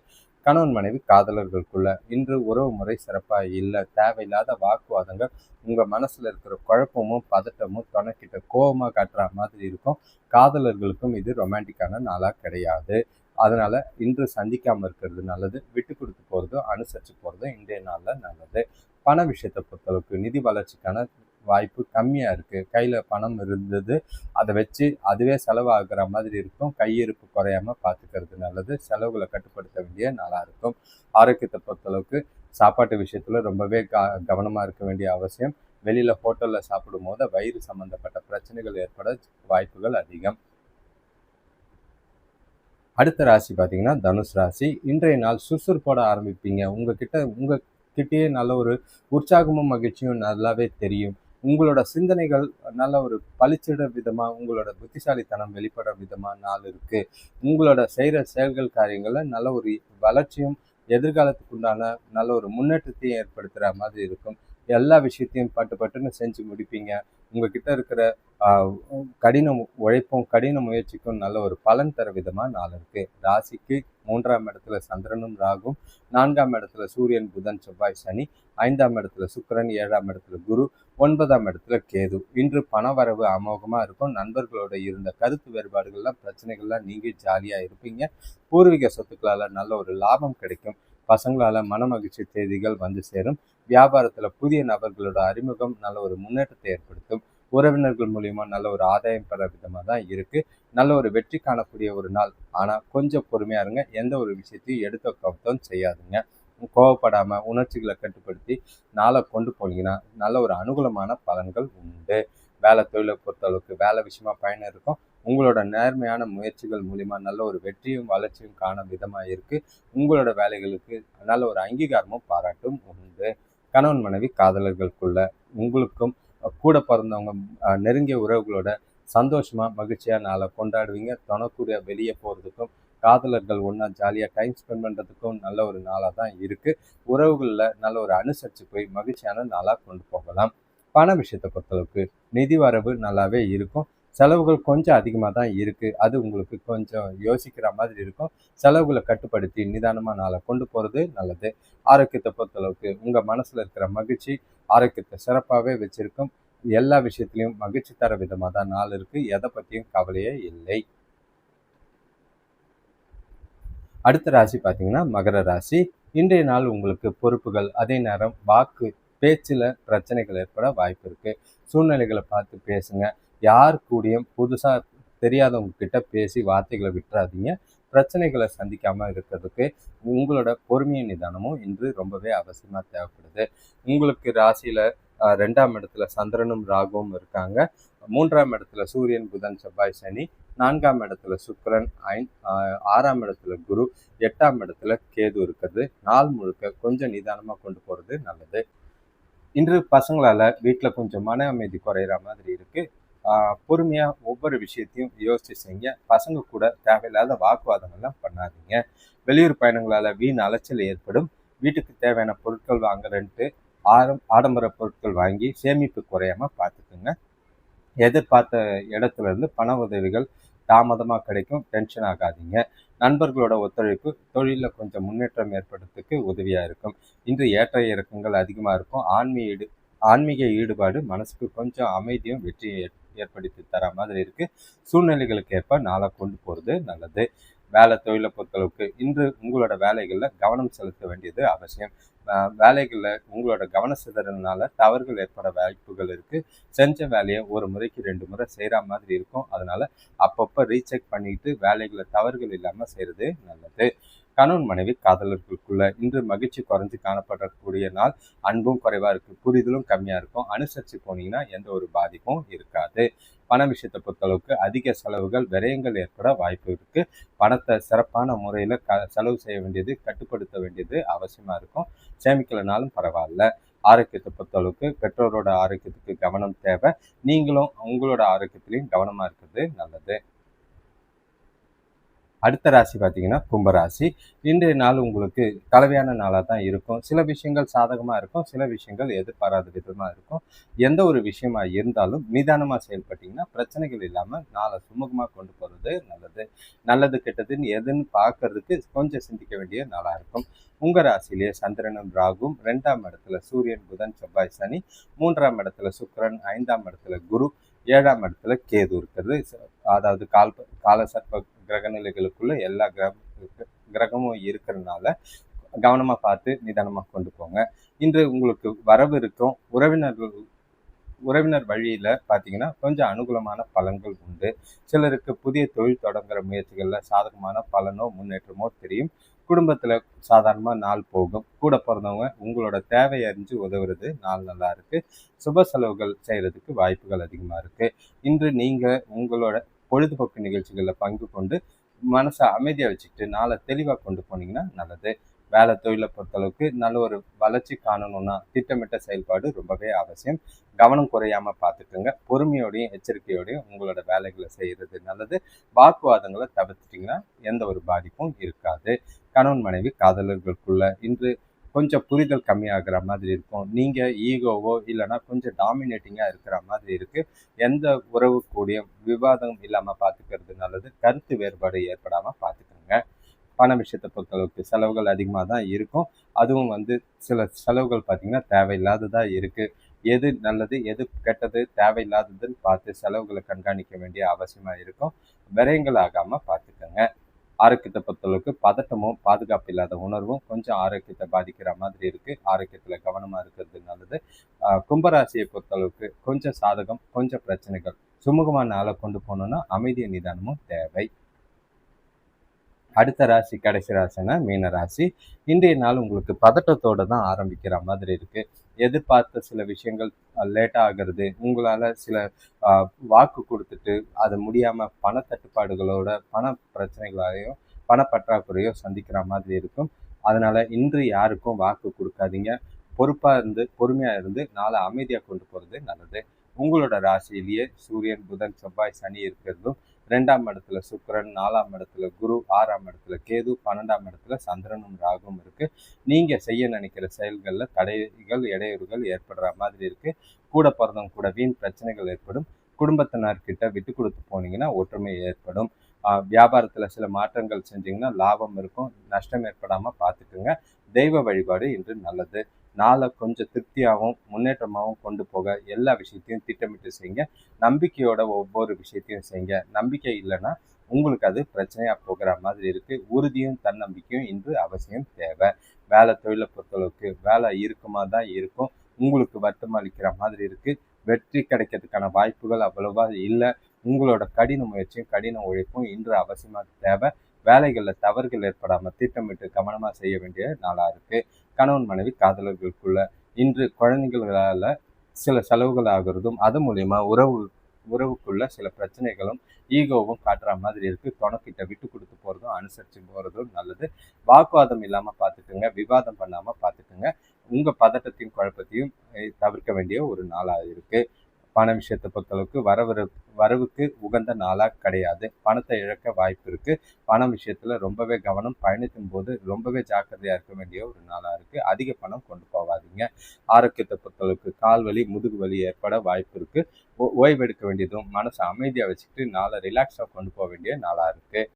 கணவன் மனைவி காதலர்களுக்குள்ள இன்று உறவு முறை சிறப்பாக இல்லை. தேவையில்லாத வாக்குவாதங்கள், உங்கள் மனசில் இருக்கிற குழப்பமும் பதட்டமும் துணைக்கிட்ட கோபமாக காட்டுற மாதிரி இருக்கும். காதலர்களுக்கும் இது ரொமான்டிக்கான நாளாக கிடையாது. அதனால் இன்று சந்திக்காமல் இருக்கிறது நல்லது. விட்டு கொடுத்து போகிறதும் அனுசரித்து போகிறதும் இன்றைய நாளில் நல்லது. பண விஷயத்தை பொறுத்தளவுக்கு நிதி வளர்ச்சிக்கான வாய்ப்பு கம்மியாக இருக்குது. கையில் பணம் இருந்தது, அதை வச்சு அதுவே செலவாகிற மாதிரி இருக்கும். கையிருப்பு குறையாமல் பார்த்துக்கிறது நல்லது. செலவுகளை கட்டுப்படுத்த வேண்டிய நாளாக இருக்கும். ஆரோக்கியத்தை பொறுத்தளவுக்கு சாப்பாட்டு விஷயத்தில் ரொம்பவே கவனமாக இருக்க வேண்டிய அவசியம். வெளியில் ஹோட்டலில் சாப்பிடும் போது வயிறு சம்மந்தப்பட்ட பிரச்சனைகள் ஏற்பட வாய்ப்புகள் அதிகம். அடுத்த ராசி பார்த்தீங்கன்னா தனுஷ் ராசி. இன்றைய நாள் சுறுசுறுப்போட ஆரம்பிப்பீங்க. உங்ககிட்டயே நல்ல ஒரு உற்சாகமும் மகிழ்ச்சியும் நல்லாவே தெரியும். உங்களோட சிந்தனைகள் நல்ல ஒரு பளிச்சிட விதமாக, உங்களோட புத்திசாலித்தனம் வெளிப்பட விதமாக நாள் இருக்குது. உங்களோட செய்கிற செயல்கள் காரியங்களில் நல்ல ஒரு வளர்ச்சியும் எதிர்காலத்துக்கு உண்டான நல்ல ஒரு முன்னேற்றத்தையும் ஏற்படுத்துகிற மாதிரி இருக்கும். எல்லா விஷயத்தையும் பட்டுன்னு செஞ்சு முடிப்பீங்க. உங்ககிட்ட இருக்கிற கடின உழைப்பும் கடின முயற்சிக்கும் நல்ல ஒரு பலன் தர விதமா நாள் இருக்கு. ராசிக்கு 3ஆம் இடத்துல சந்திரனும் ராகும், 4ஆம் இடத்துல சூரியன் புதன் செவ்வாய் சனி, 5ஆம் இடத்துல சுக்கிரன், 7ஆம் இடத்துல குரு, 9ஆம் இடத்துல கேது. இன்று பணவரவு அமோகமா இருக்கும். நண்பர்களோட இருந்த கருத்து வேறுபாடுகள்லாம் பிரச்சனைகள்லாம் நீங்கி ஜாலியா இருப்பீங்க. பூர்வீக சொத்துக்களால நல்ல ஒரு லாபம் கிடைக்கும். பசங்களால மன மகிழ்ச்சி செய்திகள் வந்து சேரும். வியாபாரத்துல புதிய நபர்களோட அறிமுகம் நல்ல ஒரு முன்னேற்றத்தை ஏற்படுத்தும். உறவினர்கள் மூலியமா நல்ல ஒரு ஆதாயம் பெற விதமாக தான் இருக்கு. நல்ல ஒரு வெற்றி காணக்கூடிய ஒரு நாள். ஆனா கொஞ்சம் பொறுமையா இருங்க. எந்த ஒரு விஷயத்தையும் எடுத்த கவுத்தம் செய்யாதுங்க. கோவப்படாம உணர்ச்சிகளை கட்டுப்படுத்தி நாளை கொண்டு போனீங்கன்னா நல்ல ஒரு அனுகூலமான பலன்கள் உண்டு. வேலை தொழிலை பொறுத்தளவுக்கு வேலை விஷயமா பயணம் இருக்கும். உங்களோட நேர்மையான முயற்சிகள் மூலிமா நல்ல ஒரு வெற்றியும் வளர்ச்சியும் காண விதமாக இருக்கு. உங்களோட வேலைகளுக்கு நல்ல ஒரு அங்கீகாரமும் பாராட்டும் உண்டு. கணவன் மனைவி காதலர்களுக்குள்ள உங்களுக்கும் கூட பிறந்தவங்க நெருங்கிய உறவுகளோட சந்தோஷமா மகிழ்ச்சியா நாளை கொண்டாடுவீங்க. தொணக்கூட வெளியே போகிறதுக்கும் காதலர்கள் ஒன்றா ஜாலியாக டைம் ஸ்பெண்ட் பண்ணுறதுக்கும் நல்ல ஒரு நாளாக தான் இருக்குது. உறவுகளில் நல்ல ஒரு அனுசரித்து போய் மகிழ்ச்சியான நாளாக கொண்டு போகலாம். பண விஷயத்தை பொறுத்தளவுக்கு நிதி வரவு நல்லாவே இருக்கும். செலவுகள் கொஞ்சம் அதிகமாக தான் இருக்குது. அது உங்களுக்கு கொஞ்சம் யோசிக்கிற மாதிரி இருக்கும். செலவுகளை கட்டுப்படுத்தி நிதானமாக நாளை கொண்டு போகிறது நல்லது. ஆரோக்கியத்தை பொறுத்தளவுக்கு உங்கள் மனசில் இருக்கிற மகிழ்ச்சி ஆரோக்கியத்தை சிறப்பாகவே வச்சுருக்கும். எல்லா விஷயத்துலையும் மகிழ்ச்சி தர விதமாக தான் நாள் இருக்குது. எதை பற்றியும் கவலையே இல்லை. அடுத்த ராசி பார்த்தீங்கன்னா மகர ராசி. இன்றைய நாள் உங்களுக்கு பொறுப்புகள், அதே நேரம் வாக்கு பேச்சில் பிரச்சனைகள் ஏற்பட வாய்ப்பு இருக்குது. சூழ்நிலைகளை பார்த்து பேசுங்க. யார் கூடயும் புதுசாக தெரியாதவங்க கிட்ட பேசி வார்த்தைகளை விட்டுறாதீங்க. பிரச்சனைகளை சந்திக்காமல் இருக்கிறதுக்கு உங்களோட பொறுமையின் நிதானமும் இன்று ரொம்பவே அவசியமாக தேவைப்படுது. உங்களுக்கு ராசியில் 2ஆம் இடத்துல சந்திரனும் ராகுவும் இருக்காங்க. 3ஆம் இடத்துல சூரியன் புதன் செவ்வாய் சனி, 4ஆம் இடத்துல சுக்கிரன், 6ஆம் இடத்துல குரு, 8ஆம் இடத்துல கேது இருக்கிறது. நாள் முழுக்க கொஞ்சம் நிதானமாக கொண்டு போகிறது நல்லது. இன்று பசங்களால் வீட்டில் கொஞ்சம் மன அமைதி குறையிற மாதிரி இருக்குது. பொறுமையாக ஒவ்வொரு விஷயத்தையும் யோசித்து செய்யுங்க. பசங்க கூட தேவையில்லாத வாக்குவாதங்கள்லாம் பண்ணாதீங்க. வெளியூர் பயணங்களால் வீண் அலைச்சல் ஏற்படும். வீட்டுக்கு தேவையான பொருட்கள் வாங்குறேன்ட்டு ஆடம்பர பொருட்கள் வாங்கி சேமிப்பு குறையாமல் பார்த்துக்குங்க. எதிர்பார்த்த இடத்துல இருந்து பண உதவிகள் தாமதமாக கிடைக்கும். டென்ஷன் ஆகாதீங்க. நண்பர்களோட ஒத்துழைப்பு தொழிலில் கொஞ்சம் முன்னேற்றம் ஏற்படுறதுக்கு உதவியாக இருக்கும். இன்று ஏற்ற இறக்கங்கள் அதிகமாக இருக்கும். ஆன்மீக ஈடுபாடு மனசுக்கு கொஞ்சம் அமைதியும் வெற்றியும் ஏற்படுத்தி தர மாதிரி இருக்கு. சூழ்நிலைகளுக்கு ஏற்ப நாளை கொண்டு போகிறது நல்லது. வேலை தொழிலை பொறுத்தளவுக்கு இன்று உங்களோட வேலைகளில் கவனம் செலுத்த வேண்டியது அவசியம். வேலைகளில் உங்களோட கவன சிதறனால தவறுகள் ஏற்பட வாய்ப்புகள் இருக்குது. செஞ்ச வேலையை ஒரு முறைக்கு 2 முறை செய்கிற மாதிரி இருக்கும். அதனால் அப்பப்போ ரீசெக் பண்ணிட்டு வேலைகளை தவறுகள் இல்லாமல் செய்கிறது நல்லது. கணவன் மனைவி காதலர்களுக்குள்ள இன்று மகிழ்ச்சி குறைஞ்சு காணப்படக்கூடிய நாள். அன்பும் குறைவாக இருக்குது. புரிதலும் கம்மியாக இருக்கும். அனுசரித்து போனீங்கன்னா எந்த ஒரு பாதிப்பும் இருக்காது. பண விஷயத்தை பொறுத்தளவுக்கு அதிக செலவுகள் விரயங்கள் ஏற்பட வாய்ப்பு இருக்குது. பணத்தை சிறப்பான முறையில் செலவு செய்ய வேண்டியது கட்டுப்படுத்த வேண்டியது அவசியமாக இருக்கும். சேமிக்கலைனாலும் பரவாயில்ல. ஆரோக்கியத்தை பொறுத்தளவுக்கு பெற்றோரோட ஆரோக்கியத்துக்கு கவனம் தேவை. நீங்களும் உங்களோட ஆரோக்கியத்திலையும் கவனமாக இருக்கிறது நல்லது. அடுத்த ராசி பார்த்தீங்கன்னா கும்பராசி. இன்றைய நாள் உங்களுக்கு கலவையான நாளாக தான் இருக்கும். சில விஷயங்கள் சாதகமாக இருக்கும், சில விஷயங்கள் எதிர்பாராத விதமாக இருக்கும். எந்த ஒரு விஷயமா இருந்தாலும் நிதானமாக செயல்பட்டீங்கன்னா பிரச்சனைகள் இல்லாமல் நாளை சுமூகமாக கொண்டு போகிறது நல்லது. நல்லது கெட்டதுன்னு எதுன்னு பார்க்கறதுக்கு கொஞ்சம் சிந்திக்க வேண்டிய நாளாக இருக்கும். உங்கள் ராசியிலேயே சந்திரனும் ராகும், 2ஆம் இடத்துல சூரியன் புதன் செவ்வாய் சனி, 3ஆம் இடத்துல சுக்கிரன், 5ஆம் இடத்துல குரு, 7ஆம் இடத்துல கேது இருக்கிறது. அதாவது காலசர்ப்ப கிரகநிலைகளுக்குள்ள எல்லா கிரகமும் இருக்கிறதுனால கவனமாக பார்த்து நிதானமாக கொண்டு போங்க. இன்று உங்களுக்கு வரவு இருக்கும். உறவினர் வழியில் பார்த்தீங்கன்னா கொஞ்சம் அனுகூலமான பலன்கள் உண்டு. சிலருக்கு புதிய தொழில் தொடங்குற முயற்சிகளில் சாதகமான பலனோ முன்னேற்றமோ தெரியும். குடும்பத்தில் சாதாரணமாக நாள் போகும். கூட பிறந்தவங்க உங்களோட தேவையை அறிஞ்சு உதவுறது நாள் நல்லா இருக்குது. சுப செலவுகள் செய்கிறதுக்கு வாய்ப்புகள் அதிகமாக இருக்குது. இன்று நீங்கள் உங்களோட பொழுதுபோக்கு நிகழ்ச்சிகளில் பங்கு கொண்டு மனசை அமைதியாக வச்சுக்கிட்டு நாளை தெளிவாக கொண்டு போனீங்கன்னா நல்லது. வேலை தொழிலை பொறுத்தளவுக்கு நல்ல ஒரு வளர்ச்சி காணணும்னா திட்டமிட்ட செயல்பாடு ரொம்பவே அவசியம். கவனம் குறையாமல் பார்த்துக்கோங்க. பொறுமையோடையும் எச்சரிக்கையோடையும் உங்களோட வேலைகளை செய்கிறது நல்லது. வாக்குவாதங்களை தவிர்த்துட்டிங்கன்னா எந்த ஒரு பாதிப்பும் இருக்காது. கணவன் மனைவி காதலர்களுக்குள்ள இன்று கொஞ்சம் புரிதல் கம்மியாகிற மாதிரி இருக்கும். நீங்கள் ஈகோவோ இல்லைன்னா கொஞ்சம் டாமினேட்டிங்காக இருக்கிற மாதிரி இருக்குது. எந்த உறவு கூடிய விவாதம் இல்லாமல் பார்த்துக்கிறது நல்லது. கருத்து வேறுபாடு ஏற்படாமல் பார்த்துக்கோங்க. பண விஷயத்தை பொறுத்தளவுக்கு செலவுகள் அதிகமாக தான் இருக்கும். அதுவும் சில செலவுகள் பார்த்திங்கன்னா தேவையில்லாததாக இருக்குது. எது நல்லது எது கெட்டது தேவையில்லாததுன்னு பார்த்து செலவுகளை கண்காணிக்க வேண்டிய அவசியமாக இருக்கும். விரயங்கள் ஆகாமல் பார்த்துக்கோங்க. ஆரோக்கியத்தை பொறுத்தளவுக்கு பதட்டமும் பாதுகாப்பு இல்லாத உணர்வும் கொஞ்சம் ஆரோக்கியத்தை பாதிக்கிற மாதிரி இருக்குது. ஆரோக்கியத்தில் கவனமாக இருக்கிறது நல்லது. கும்பராசியை பொறுத்தளவுக்கு கொஞ்சம் சாதகம், கொஞ்சம் பிரச்சனைகள். சுமூகமான நாளை கொண்டு போகணுன்னா அமைதிய நிதானமும் தேவை. அடுத்த ராசி கடைசி ராசினா மீன ராசி. இன்றைய நாள் உங்களுக்கு பதட்டத்தோடு தான் ஆரம்பிக்கிற மாதிரி இருக்குது. எதிர்பார்த்த சில விஷயங்கள் லேட்டாக ஆகிறது. உங்களால் சில வாக்கு கொடுத்துட்டு அது முடியாமல் பணத்தட்டுப்பாடுகளோட பண பிரச்சனைகளாலையும் பணப்பற்றாக்குறையோ சந்திக்கிற மாதிரி இருக்கும். அதனால் இன்று யாருக்கும் வாக்கு கொடுக்காதீங்க. பொறுப்பாக இருந்து பொறுமையாக இருந்து நாளை அமைதியாக கொண்டு போகிறது நல்லது. உங்களோட ராசியிலேயே சூரியன், புதன், செவ்வாய், சனி இருக்கிறதும் 2ஆம் இடத்துல சுக்கிரன், 4ஆம் இடத்துல குரு, 6ஆம் இடத்துல கேது, 12ஆம் இடத்துல சந்திரனும் ராகுவும் இருக்கு. நீங்க செய்ய நினைக்கிற செயல்களில் தடைகள், இடையூறுகள் ஏற்படுற மாதிரி இருக்கு. கூட பிறந்தவங்க கூட வீண் பிரச்சனைகள் ஏற்படும். குடும்பத்தினர்கிட்ட விட்டு கொடுத்து போனீங்கன்னா ஒற்றுமை ஏற்படும். வியாபாரத்துல சில மாற்றங்கள் செஞ்சீங்கன்னா லாபம் இருக்கும். நஷ்டம் ஏற்படாம பார்த்துக்குங்க. தெய்வ வழிபாடு இன்று நல்லது. நாளை கொஞ்சம் திருப்தியாகவும் முன்னேற்றமாகவும் கொண்டு போக எல்லா விஷயத்தையும் திட்டமிட்டு செய்யுங்க. நம்பிக்கையோட ஒவ்வொரு விஷயத்தையும் செய்யுங்க. நம்பிக்கை இல்லைன்னா உங்களுக்கு அது பிரச்சனையாக போகிற மாதிரி இருக்குது. உறுதியும் தன்னம்பிக்கையும் இன்று அவசியம் தேவை. வேலை தொழிலை பொறுத்தளவுக்கு வேலை இருக்குமா தான் இருக்கும். உங்களுக்கு வருத்தம் அளிக்கிற மாதிரி இருக்குது. வெற்றி கிடைக்கிறதுக்கான வாய்ப்புகள் அவ்வளவா இல்லை. உங்களோட கடின முயற்சியும் கடின உழைப்பும் இன்று அவசியமாக தேவை. வேலைகளில் தவறுகள் ஏற்படாமல் திட்டமிட்டு கவனமாக செய்ய வேண்டிய நாளாக இருக்குது. கணவன் மனைவி காதலர்களுக்குள்ள இன்று குழந்தைகளால் சில செலவுகள் ஆகிறதும் அது மூலயமா உறவுக்குள்ள சில பிரச்சனைகளும் ஈகோவும் காட்டுற மாதிரி இருக்குது. துணைக்கிட்ட விட்டு கொடுத்து போகிறதும் அனுசரித்து போகிறதும் நல்லது. வாக்குவாதம் இல்லாமல் பார்த்துக்குங்க. விவாதம் பண்ணாமல் பார்த்துக்குங்க. உங்கள் பதட்டத்தையும் குழப்பத்தையும் தவிர்க்க வேண்டிய ஒரு நாளாக இருக்குது. பண விஷயத்தை பொறுத்தளவுக்கு வரவுக்கு உகந்த நாளாக கிடையாது. பணத்தை இழக்க வாய்ப்பு இருக்குது. பணம் விஷயத்தில் ரொம்பவே கவனம். பயணத்தின் போது ரொம்பவே ஜாக்கிரதையாக இருக்க வேண்டிய ஒரு நாளாக இருக்குது. அதிக பணம் கொண்டு போகாதீங்க. ஆரோக்கியத்தை பொறுத்தளவுக்கு கால் வலி, முதுகு வலி ஏற்பட வாய்ப்பு இருக்குது. ஓய்வெடுக்க வேண்டியதும் மனசை அமைதியாக வச்சுக்கிட்டு நாளை ரிலாக்ஸாக கொண்டு போக வேண்டிய நாளாக இருக்குது.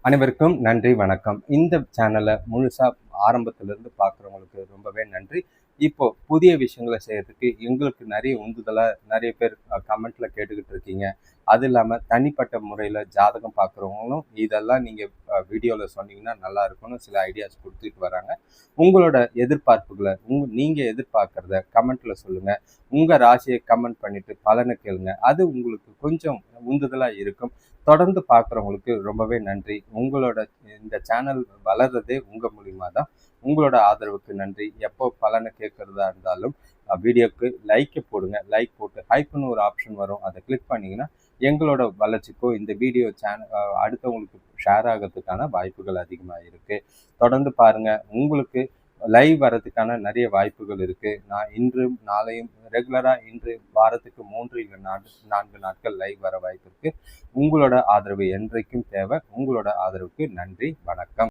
அனைவருக்கும் நன்றி, வணக்கம். இந்த சேனலை முழுசாக ஆரம்பத்திலிருந்து பார்க்குறவங்களுக்கு ரொம்பவே நன்றி. இப்போ புதிய விஷயங்களை செய்யறதுக்கு எங்களுக்கு நிறைய உந்துதலாக நிறைய பேர் கமெண்ட்ல கேட்டுக்கிட்டு இருக்கீங்க. அது இல்லாமல் தனிப்பட்ட முறையில் ஜாதகம் பார்க்குறவங்களும் இதெல்லாம் நீங்கள் வீடியோவில் சொன்னீங்கன்னா நல்லா இருக்கும்னு சில ஐடியாஸ் கொடுத்துட்டு வராங்க. உங்களோட எதிர்பார்ப்புகளை நீங்கள் எதிர்பார்க்குறத கமெண்ட்டில் சொல்லுங்கள். உங்கள் ராசியை கமெண்ட் பண்ணிவிட்டு பலனை கேளுங்க. அது உங்களுக்கு கொஞ்சம் உந்துதலாக இருக்கும். தொடர்ந்து பார்க்குறவங்களுக்கு ரொம்பவே நன்றி. உங்களோட இந்த சேனல் வளர்றதே உங்கள் மூலியமாக தான். உங்களோட ஆதரவுக்கு நன்றி. எப்போ பலனை கேட்குறதா இருந்தாலும் வீடியோக்கு லைக்கை போடுங்க. லைக் போட்டு ஹைப்னு ஒரு ஆப்ஷன் வரும், அதை கிளிக் பண்ணிங்கன்னா எங்களோட வளர்ச்சிக்கோ இந்த வீடியோ அடுத்தவங்களுக்கு ஷேர் ஆகிறதுக்கான வாய்ப்புகள் அதிகமாக இருக்குது. தொடர்ந்து பாருங்கள். உங்களுக்கு லைவ் வர்றதுக்கான நிறைய வாய்ப்புகள் இருக்குது. நான் இன்றும் நாளையும் ரெகுலராக இன்று வாரத்துக்கு 3 இல்லை 4 நாட்கள் லைவ் வர வாய்ப்பு இருக்குது. உங்களோட ஆதரவு என்றைக்கும் தேவை. உங்களோட ஆதரவுக்கு நன்றி, வணக்கம்.